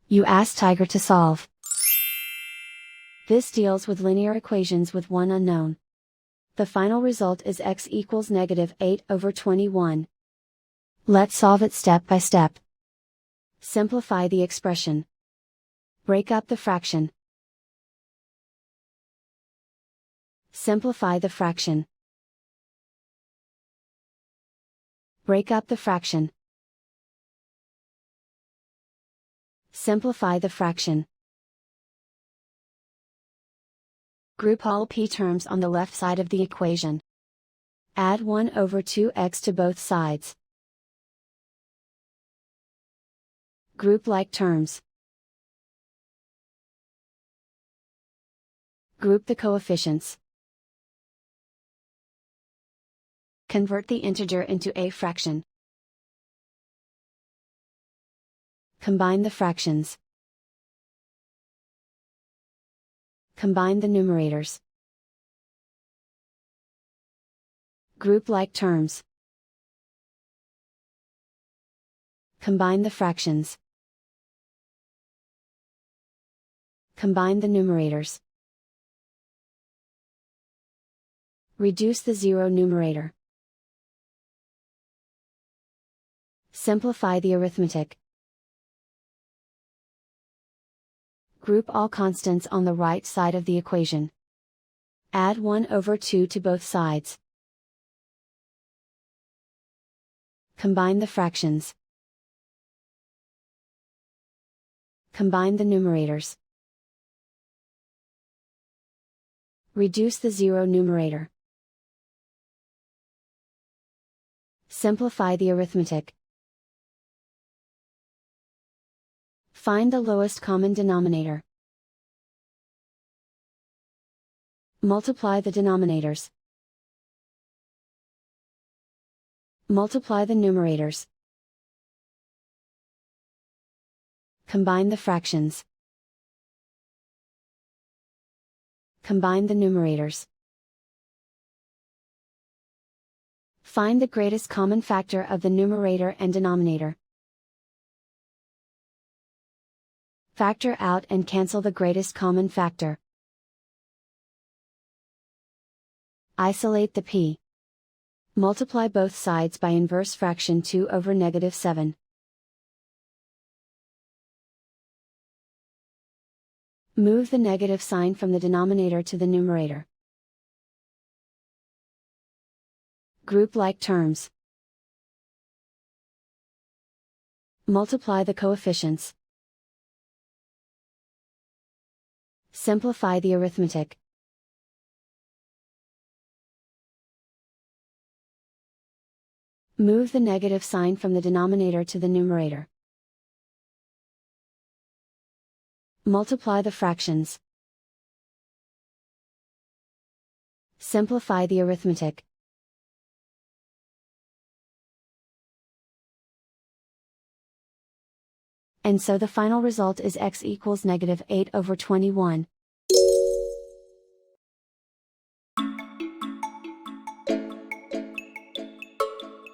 You ask Tiger to solve. This deals with linear equations with one unknown. The final result is x equals -8/21. Let's solve it step by step. Simplify the expression. Break up the fraction. Simplify the fraction. Break up the fraction. Simplify the fraction. Group all p terms on the left side of the equation. Add 1/2x to both sides. Group like terms. Group the coefficients. Convert the integer into a fraction. Combine the fractions. Combine the numerators. Group like terms. Combine the fractions. Combine the numerators. Reduce the zero numerator. Simplify the arithmetic. Group all constants on the right side of the equation. Add 1/2 to both sides. Combine the fractions. Combine the numerators. Reduce the zero numerator. Simplify the arithmetic. Find the lowest common denominator. Multiply the denominators. Multiply the numerators. Combine the fractions. Combine the numerators. Find the greatest common factor of the numerator and denominator. Factor out and cancel the greatest common factor. Isolate the p. Multiply both sides by inverse fraction 2/-7. Move the negative sign from the denominator to the numerator. Group like terms. Multiply the coefficients. Simplify the arithmetic. Move the negative sign from the denominator to the numerator. Multiply the fractions. Simplify the arithmetic. And so the final result is x equals -8/21.